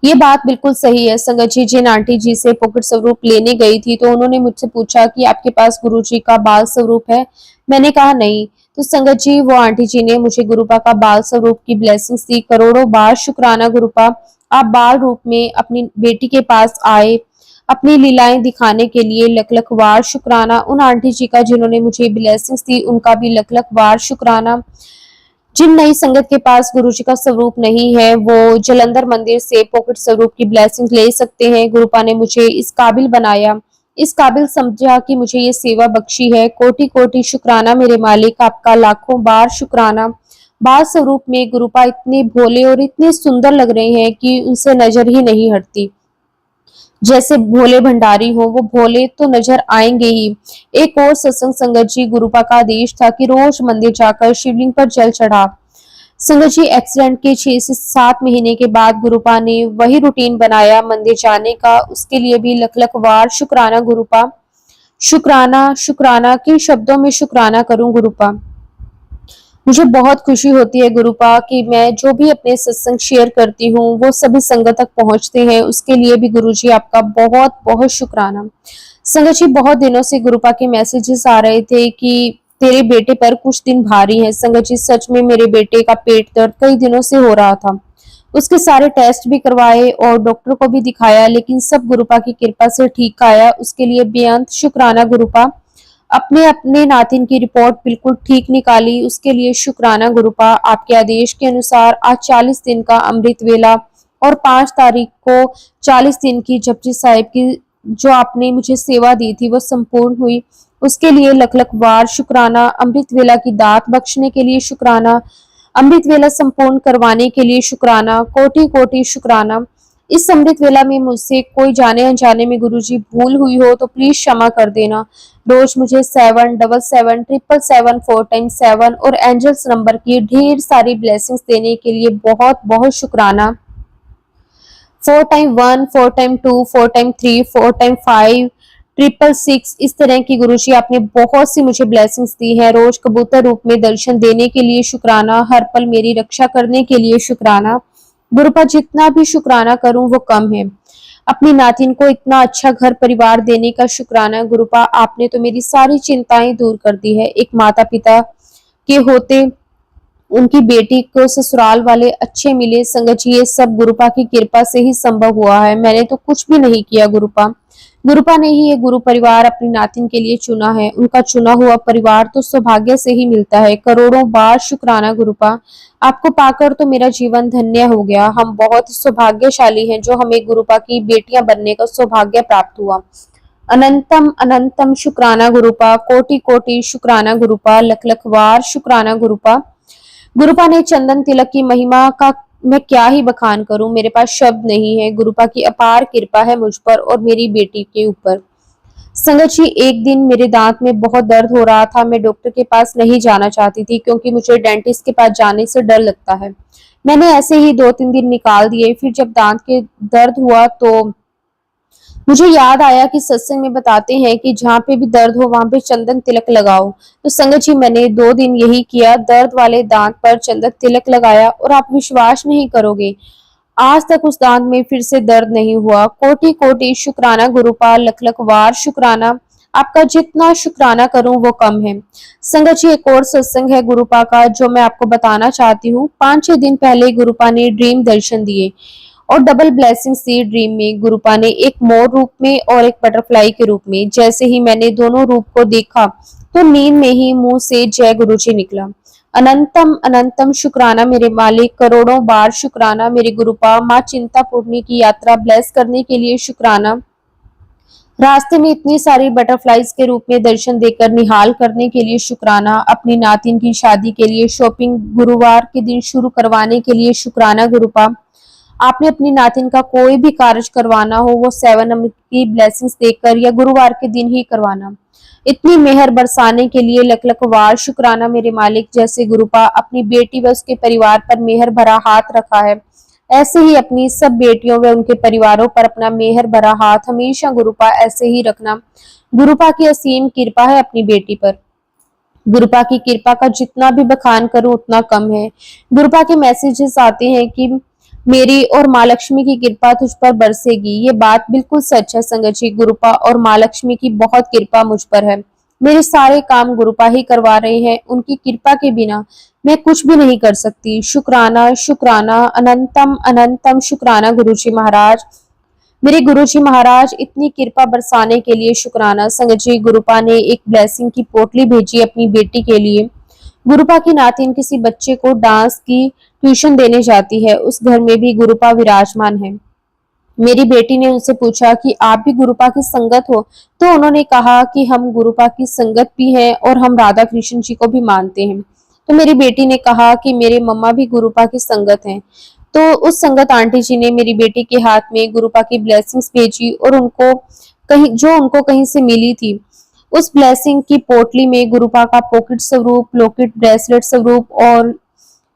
ये बात बिल्कुल सही है। संगत जी, जिन आंटी जी से पॉकेट स्वरूप लेने गई थी तो उन्होंने मुझसे पूछा कि आपके पास गुरु जी का बाल स्वरूप है। मैंने कहा नहीं। तो संगत जी, वो आंटी जी ने मुझे गुरुपा का बाल स्वरूप की ब्लेसिंग्स दी। करोड़ों बार शुक्राना गुरुपा। आप बाल रूप में अपनी बेटी के पास आए अपनी लीलाएं दिखाने के लिए। लख लख वार शुक्राना। उन आंटी जी का जिन्होंने मुझे ब्लेसिंग्स दी, उनका भी लख लख वार शुक्राना। जिन नई संगत के पास गुरु जी का स्वरूप नहीं है, वो जलंधर मंदिर से पॉकेट स्वरूप की ब्लेसिंग ले सकते हैं। गुरुपा ने मुझे इस काबिल बनाया, इस काबिल समझा कि मुझे ये सेवा बख्शी है। कोटि कोटि शुक्राना मेरे मालिक, आपका लाखों बार शुक्राना। बाल स्वरूप में गुरुपा इतने भोले और इतने सुंदर लग रहे हैं कि उनसे नजर ही नहीं हटती। जैसे भोले भंडारी हो, वो भोले तो नजर आएंगे ही। एक और सत्संग संगत जी, गुरुपा का आदेश था कि रोज मंदिर जाकर शिवलिंग पर जल चढ़ा। संगत जी, एक्सीडेंट के 6 से 7 महीने के बाद गुरुपा ने वही रूटीन बनाया मंदिर जाने का। उसके लिए भी लख लख वार शुक्राना गुरुपा। शुक्राना शुक्राना, किन शब्दों में शुक्राना करूं गुरुपा। मुझे बहुत खुशी होती है गुरुपा कि मैं जो भी अपने सत्संग शेयर करती हूँ वो सभी संगत तक पहुंचते हैं। उसके लिए भी गुरुजी आपका बहुत बहुत शुक्राना। संगत जी, बहुत दिनों से गुरुपा के मैसेजेस आ रहे थे कि तेरे बेटे पर कुछ दिन भारी है। संगत जी, सच में मेरे बेटे का पेट दर्द कई दिनों से हो रहा था। उसके सारे टेस्ट भी करवाए और डॉक्टर को भी दिखाया, लेकिन सब गुरुपा की कृपा से ठीक आया। उसके लिए बेअंत शुक्राना गुरुपा। अपने अपने नातिन की रिपोर्ट बिल्कुल ठीक निकाली, उसके लिए शुक्राना गुरुपा। आपके आदेश के अनुसार आज 40 दिन का अमृत वेला और 5 तारीख को 40 दिन की जपजी साहिब की जो आपने मुझे सेवा दी थी वो संपूर्ण हुई। उसके लिए लख लख वार शुक्राना। अमृत वेला की दात बख्शने के लिए शुक्राना। अमृत वेला संपूर्ण करवाने के लिए शुक्राना। कोटि कोटि शुक्राना। इस अमृत वेला में मुझसे कोई जाने अनजाने में गुरुजी भूल हुई हो तो प्लीज क्षमा कर देना। रोज मुझे 7777777 और एंजल्स नंबर की ढेर सारी ब्लेसिंग्स देने के लिए बहुत बहुत शुक्राना। 4 टाइम 1, 4 टाइम 2, 4 टाइम 3, 4 टाइम 5, 666, इस तरह की गुरुजी आपने बहुत सी मुझे ब्लेसिंग्स दी है। रोज कबूतर रूप में दर्शन देने के लिए शुक्राना। हर पल मेरी रक्षा करने के लिए शुक्राना। गुरुपा, जितना भी शुक्राना करूं वो कम है। अपनी नातिन को इतना अच्छा घर परिवार देने का शुक्राना गुरुपा। आपने तो मेरी सारी चिंताएं दूर कर दी है। एक माता पिता के होते उनकी बेटी को ससुराल वाले अच्छे मिले। संगत जी, ये सब गुरुपा की कृपा से ही संभव हुआ है। मैंने तो कुछ भी नहीं किया गुरुपा। गुरुपा ने ही ये गुरु परिवार अपनी नातिन के लिए चुना है। उनका चुना हुआ परिवार तो सौभाग्य से ही मिलता है। करोड़ों बार शुक्राना गुरुपा। आपको पाकर तो मेरा जीवन धन्य हो गया। हम बहुत सौभाग्यशाली हैं जो हमें गुरुपा की बेटियां बनने का सौभाग्य प्राप्त हुआ। अनंतम अनंतम शुक्राना गुरुपा। कोटि कोटि शुक्राना गुरुपा। लख लख वार शुक्राना गुरुपा। गुरुपा ने चंदन तिलक की महिमा का मैं क्या ही बखान करूं, मेरे पास शब्द नहीं है। गुरुपा की अपार कृपा है मुझ पर और मेरी बेटी के ऊपर। संगत जी, एक दिन मेरे दांत में बहुत दर्द हो रहा था। मैं डॉक्टर के पास नहीं जाना चाहती थी क्योंकि मुझे डेंटिस्ट के पास जाने से डर लगता है। मैंने ऐसे ही 2-3 दिन निकाल दिए। फिर जब दांत के दर्द हुआ तो मुझे याद आया कि सत्संग में बताते हैं कि जहाँ पे भी दर्द हो वहां पे चंदन तिलक लगाओ। तो संगत जी, मैंने 2 दिन यही किया। दर्द वाले दांत पर चंदन तिलक लगाया और आप विश्वास नहीं करोगे, आज तक उस दांत में फिर से दर्द नहीं हुआ। कोटि कोटि शुक्राना गुरुपा। लख लख वार शुक्राना। आपका जितना शुक्राना करूं वो कम है। संगत जी, एक और सत्संग है गुरुपा का जो मैं आपको बताना चाहती हूँ। 5-6 दिन पहले गुरुपा ने ड्रीम दर्शन दिए और डबल ब्लेसिंग सी ड्रीम में। गुरुपा ने एक मोर रूप में और एक बटरफ्लाई के रूप में। जैसे ही मैंने दोनों रूप को देखा तो नींद में ही मुंह से जय गुरुजी निकला। अनंतम अनंतम शुक्राना मेरे मालिक। करोड़ों बार शुक्राना मेरे गुरुपा। माँ चिंतापूर्णी की यात्रा ब्लेस करने के लिए शुक्राना। रास्ते में इतनी सारी बटरफ्लाईज के रूप में दर्शन देकर निहाल करने के लिए शुक्राना। अपनी नातिन की शादी के लिए शॉपिंग गुरुवार के दिन शुरू करवाने के लिए शुक्राना गुरुपा। आपने अपनी नातिन का कोई भी कार्य करवाना हो वो 7 नंबर की ब्लेसिंग्स देकर या गुरुवार के दिन ही करवाना। इतनी मेहर बरसाने के लिए लख लख वार शुक्राना मेरे मालिक। जैसे गुरुपा अपनी बेटी व उसके परिवार पर मेहर भरा हाथ रखा है, ऐसे ही अपनी सब बेटियों व उनके परिवारों पर अपना मेहर भरा हाथ हमेशा गुरुपा ऐसे ही रखना। गुरुपा की असीम कृपा है अपनी बेटी पर। गुरुपा की कृपा का जितना भी बखान करूं उतना कम है। गुरुपा के मैसेजेस आते हैं कि मेरी और माँ लक्ष्मी की कृपा तुझ पर बरसेगी। ये बात बिल्कुल सच है संगत जी। गुरुपा और माँ लक्ष्मी की बहुत कृपा मुझ पर है। मेरे सारे काम गुरुपा ही करवा रहे हैं। उनकी कृपा के बिना मैं कुछ भी नहीं कर सकती। शुक्राना शुक्राना अनंतम अनंतम शुक्राना गुरुजी महाराज। मेरे गुरुजी महाराज, इतनी कृपा बरसाने के लिए शुक्राना। संगत जी, गुरुपा ने एक ब्लेसिंग की पोटली भेजी अपनी बेटी के लिए। गुरुपा की नातिन किसी बच्चे को डांस की ट्यूशन देने जाती है। उस घर में भी गुरुपा विराजमान है। मेरी बेटी ने उनसे पूछा कि आप भी गुरुपा की संगत हो, तो उन्होंने कहा कि हम गुरुपा की संगत भी हैं और हम राधा कृष्ण जी को भी मानते हैं। तो मेरी बेटी ने कहा कि मेरे मम्मा भी गुरुपा की संगत हैं। तो उस संगत आंटी जी ने मेरी बेटी के हाथ में गुरुपा की ब्लेसिंग्स भेजी और उनको कहीं से मिली थी। उस ब्लेसिंग की पोटली में गुरुपा का पॉकेट स्वरूप, लॉकेट, ब्रेसलेट स्वरूप और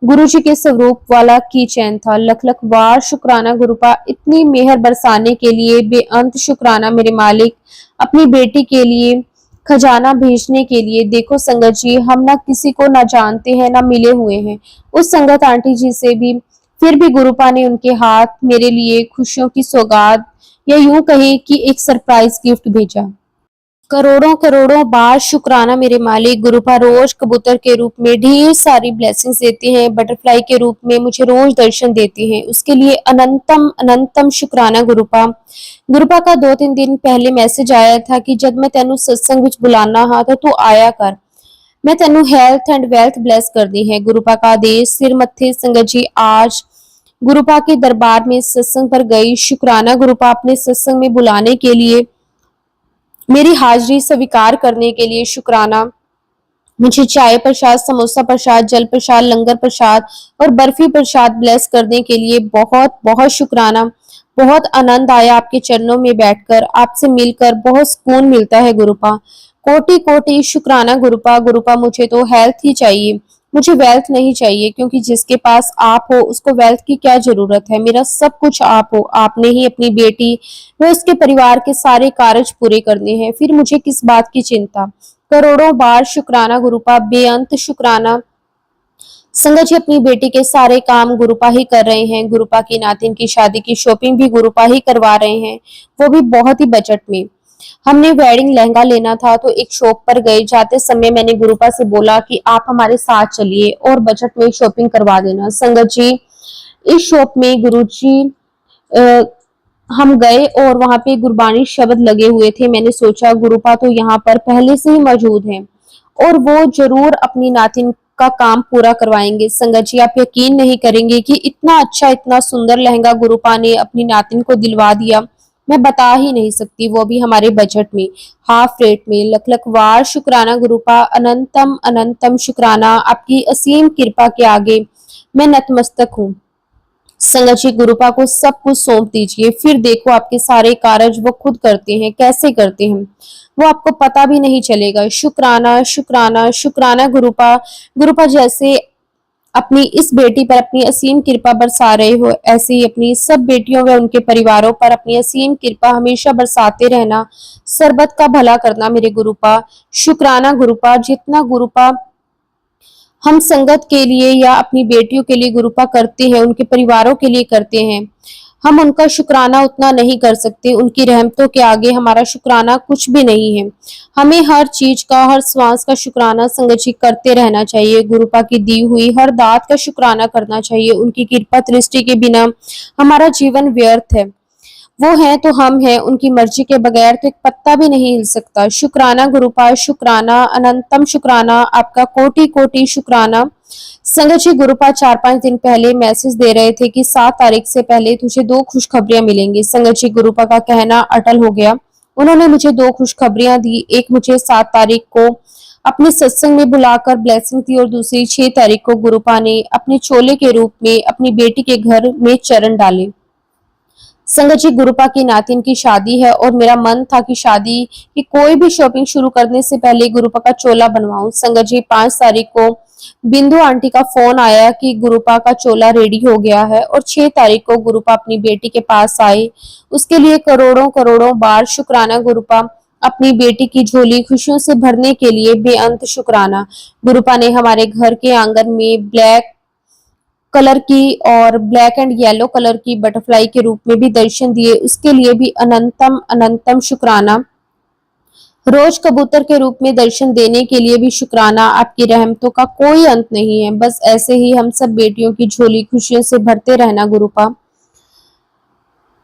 गुरुजी के स्वरूप वाला की चैन था। लख लख वार शुक्राना गुरुपा, इतनी मेहर बरसाने के लिए बेअंत शुक्राना मेरे मालिक, अपनी बेटी के लिए खजाना भेजने के लिए। देखो संगत जी, हम ना किसी को ना जानते हैं ना मिले हुए हैं। उस संगत आंटी जी से भी फिर भी गुरुपा ने उनके हाथ मेरे लिए खुशियों की सौगात या यूं कहे कि एक सरप्राइज गिफ्ट भेजा। करोड़ों करोड़ों बार शुक्राना मेरे मालिक। गुरुपा रोज कबूतर के रूप में ढेर सारी ब्लेसिंग्स देते हैं, बटरफ्लाई के रूप में मुझे रोज दर्शन देते हैं। उसके लिए अनंतम अनंतम शुक्राना गुरुपा। गुरुपा का 2-3 दिन पहले मैसेज आया था कि जब मैं तेनू सत्संग विच बुलाना हा तो तू आया कर, मैं तेनू हेल्थ एंड वेल्थ ब्लेस करनी है। गुरुपा का आदेश सिर मत्थे। संगत जी, आज गुरुपा के दरबार में सत्संग पर गई। शुक्राना गुरुपा, अपने सत्संग में बुलाने के लिए, मेरी हाजिरी स्वीकार करने के लिए शुक्राना। मुझे चाय प्रसाद, समोसा प्रसाद, जल प्रसाद, लंगर प्रसाद और बर्फी प्रसाद ब्लेस करने के लिए बहुत बहुत शुक्राना। बहुत आनंद आया आपके चरणों में बैठकर, आपसे मिलकर बहुत सुकून मिलता है गुरुपा। कोटि कोटि शुक्राना गुरुपा। गुरुपा, मुझे तो हेल्थ ही चाहिए, मुझे वेल्थ नहीं चाहिए, क्योंकि जिसके पास आप हो उसको वेल्थ की क्या जरूरत है। मेरा सब कुछ आप हो, आपने ही अपनी बेटी व उसके परिवार के सारे कार्य पूरे करने हैं, फिर मुझे किस बात की चिंता। करोड़ों बार शुक्राना गुरुपा, बेअंत शुक्राना। संगत जी, अपनी बेटी के सारे काम गुरुपा ही कर रहे हैं। गुरुपा की नातिन की शादी की शॉपिंग भी गुरुपा ही करवा रहे हैं, वो भी बहुत ही बजट में। हमने वेडिंग लहंगा लेना था तो एक शॉप पर गए। जाते समय मैंने गुरुपा से बोला कि आप हमारे साथ चलिए और बजट में शॉपिंग करवा देना। संगत जी, इस शॉप में गुरुजी हम गए और वहां पे गुरबानी शब्द लगे हुए थे। मैंने सोचा गुरुपा तो यहाँ पर पहले से ही मौजूद हैं और वो जरूर अपनी नातिन का काम पूरा करवाएंगे। संगत जी, आप यकीन नहीं करेंगे कि इतना अच्छा, इतना सुंदर लहंगा गुरुपा ने अपनी नातिन को दिलवा दिया। मैं बता ही नहीं सकती, वो भी हमारे बजट में, हाफ रेट में। लख लख वार शुक्राना गुरुपा, अनंतम अनंतम शुक्राना। आपकी असीम कृपा के आगे मैं नतमस्तक हूँ। संगत जी, गुरुपा को सब कुछ सौंप दीजिए, फिर देखो आपके सारे कार्य वो खुद करते हैं। कैसे करते हैं वो आपको पता भी नहीं चलेगा। शुक्राना शुक्राना शुक्राना गुरुपा। गुरुपा, जैसे अपनी इस बेटी पर अपनी असीम कृपा बरसा रहे हो, ऐसे ही अपनी सब बेटियों व उनके परिवारों पर अपनी असीम कृपा हमेशा बरसाते रहना। सरबत का भला करना मेरे गुरुपा। शुक्राना गुरुपा। जितना गुरुपा हम संगत के लिए या अपनी बेटियों के लिए गुरुपा करते हैं, उनके परिवारों के लिए करते हैं, हम उनका शुक्राना उतना नहीं कर सकते। उनकी रहमतों के आगे हमारा शुक्राना कुछ भी नहीं है। हमें हर चीज का, हर श्वास का शुक्राना संगत जी करते रहना चाहिए। गुरुपा की दी हुई हर दात का शुक्राना करना चाहिए। उनकी कृपा दृष्टि के बिना हमारा जीवन व्यर्थ है। वो है तो हम हैं, उनकी मर्जी के बगैर तो एक पत्ता भी नहीं हिल सकता। शुक्राना गुरुपा। शुक्राना अनंतम शुक्राना। आपका कोटि कोटि शुक्राना। संगत जी, गुरुपा 4-5 दिन पहले मैसेज दे रहे थे कि 7 तारीख से पहले तुझे 2 खुशखबरियां मिलेंगी। संगत जी, गुरुपा का कहना अटल हो गया। उन्होंने मुझे 2 खुशखबरियां दी। एक मुझे 7 तारीख को अपने सत्संग में बुलाकर ब्लेसिंग दी और दूसरी 6 तारीख को गुरुपा ने अपने चोले के रूप में अपनी बेटी के घर में चरण डाले। संगत जी, गुरुपा की नातिन की शादी है और मेरा मन था कि शादी की कोई भी शॉपिंग शुरू करने से पहले गुरुपा का चोला बनवाऊं। संगत जी, 5 तारीख को बिंदु आंटी का फोन आया कि गुरुपा का चोला रेडी हो गया है और 6 तारीख को गुरुपा अपनी बेटी के पास आए। उसके लिए करोड़ों करोड़ों बार शुक्राना गुरुपा। अपनी बेटी की झोली खुशियों से भरने के लिए बेअंत शुक्राना। गुरुपा ने हमारे घर के आंगन में ब्लैक कलर की और ब्लैक एंड येलो कलर की बटरफ्लाई के रूप में भी दर्शन दिए, उसके लिए भी अनंतम अनंतम शुक्राना। रोज कबूतर के रूप में दर्शन देने के लिए भी शुक्राना। आपकी रहमतों का कोई अंत नहीं है। बस ऐसे ही हम सब बेटियों की झोली खुशियों से भरते रहना गुरुपा।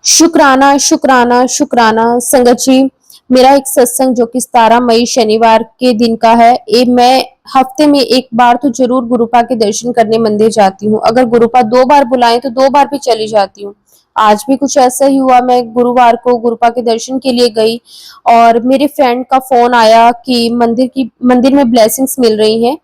शुक्राना शुक्राना शुक्राना। संगत जी, मेरा एक सत्संग जो कि 17 मई शनिवार के दिन का है, ये मैं हफ्ते में एक बार तो जरूर गुरुपा के दर्शन करने मंदिर जाती हूँ। अगर गुरुपा 2 बार बुलाएं तो 2 बार भी चली जाती हूँ। आज भी कुछ ऐसा ही हुआ, मैं गुरुवार को गुरुपा के दर्शन के लिए गई और मेरे फ्रेंड का फोन आया कि मंदिर में ब्लेसिंग्स मिल रही हैं,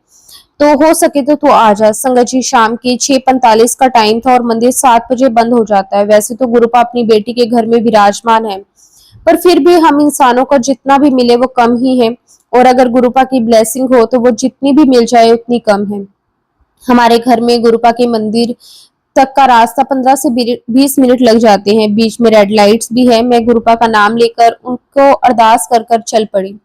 तो हो सके तो तू आ जा। संगत जी, शाम की 6:45 का टाइम था और मंदिर 7 बजे बंद हो जाता है। वैसे तो गुरुपा अपनी बेटी के घर में विराजमान है, पर फिर भी हम इंसानों को जितना भी मिले वो कम ही है, और अगर गुरुपा की ब्लेसिंग हो तो वो जितनी भी मिल जाए उतनी कम है। हमारे घर में गुरुपा के मंदिर तक का रास्ता 15 से 20 मिनट लग जाते हैं। बीच में रेड लाइट्स भी है। मैं गुरुपा का नाम लेकर उनको अरदास कर कर चल पड़ी।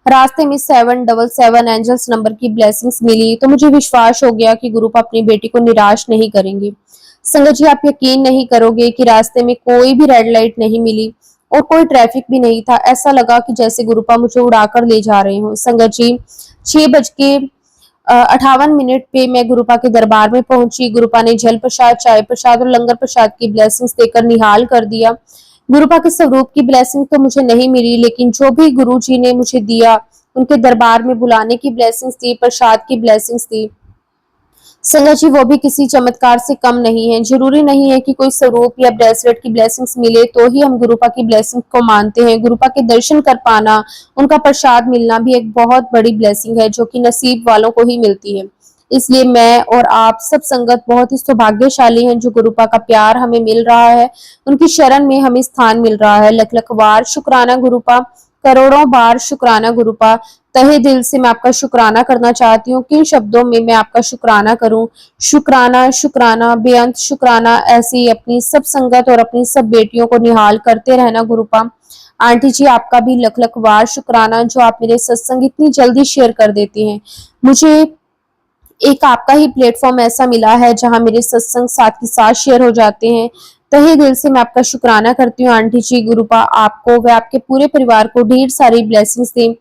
रास्ते में 777 एंजल्स नंबर की ब्लेसिंग्स मिली तो मुझे विश्वास हो गया कि गुरुपा अपनी बेटी को निराश नहीं करेंगे। संगत जी, आप यकीन नहीं करोगे कि रास्ते में कोई भी रेड लाइट नहीं मिली और कोई ट्रैफिक भी नहीं था। ऐसा लगा कि जैसे गुरुपा मुझे उड़ाकर ले जा रहे हो। संगत जी, 6:58 पे मैं गुरुपा के दरबार में पहुंची। गुरुपा ने जल प्रसाद, चाय प्रसाद और लंगर प्रसाद की ब्लेसिंग्स देकर निहाल कर दिया। गुरुपा के स्वरूप की ब्लेसिंग तो मुझे नहीं मिली, लेकिन जो भी गुरु जी ने मुझे दिया, उनके दरबार में बुलाने की ब्लेसिंग्स दी, प्रसाद की ब्लेसिंग्स दी, संगत जी, वो भी किसी चमत्कार से कम नहीं है। जरूरी नहीं है कि कोई स्वरूप या ब्रेसलेट की ब्लेसिंग्स मिले तो ही हम गुरुपा की ब्लेसिंग को मानते हैं। गुरुपा के दर्शन कर पाना, उनका प्रसाद मिलना भी एक बहुत बड़ी ब्लेसिंग है जो कि नसीब वालों को ही मिलती है। इसलिए मैं और आप सब संगत बहुत ही सौभाग्यशाली हैं जो गुरुपा का प्यार हमें मिल रहा है, उनकी शरण में हमें स्थान मिल रहा है। लख लख बार शुक्राना गुरुपा, करोड़ों बार शुक्राना गुरुपा। तहे दिल से मैं आपका शुक्राना करना चाहती हूँ। किन शब्दों में मैं आपका शुक्राना करूं? शुक्राना, शुक्राना, बेअंत शुक्राना। ऐसे ही अपनी सब संगत और अपनी सब बेटियों को निहाल करते रहना गुरुपा। आंटी जी, आपका भी लख लख बार शुक्राना जो आप मेरे सत्संग इतनी जल्दी शेयर कर देती हैं। मुझे एक आपका ही प्लेटफॉर्म ऐसा मिला है जहां मेरे सत्संग साथ के साथ शेयर हो जाते हैं। तहे दिल से मैं आपका शुक्राना करती हूँ आंटी जी। गुरुपा आपको व आपके पूरे परिवार को ढेर सारी ब्लेसिंग्स दें।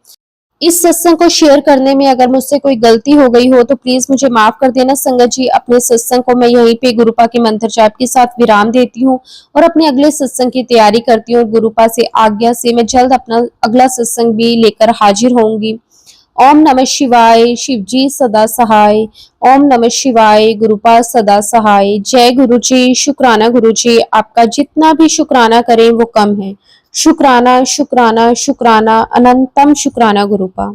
इस सत्संग को शेयर करने में अगर मुझसे कोई गलती हो गई हो तो प्लीज मुझे माफ कर देना संगत जी। अपने सत्संग को मैं यहीं पे गुरुपा के मंत्र जाप के साथ विराम देती हूँ और अपने अगले सत्संग की तैयारी करती हूँ। गुरुपा से आज्ञा से मैं जल्द अपना अगला सत्संग भी लेकर हाजिर होंगी। ओम नमः शिवाय। शिव जी सदा सहाय। ओम नमः शिवाय। गुरुपा सदा सहाय। जय गुरु जी। शुक्राना गुरु जी। आपका जितना भी शुक्राना करें वो कम है। शुक्राना, शुक्राना, शुक्राना, अनंतम शुक्राना गुरुपा।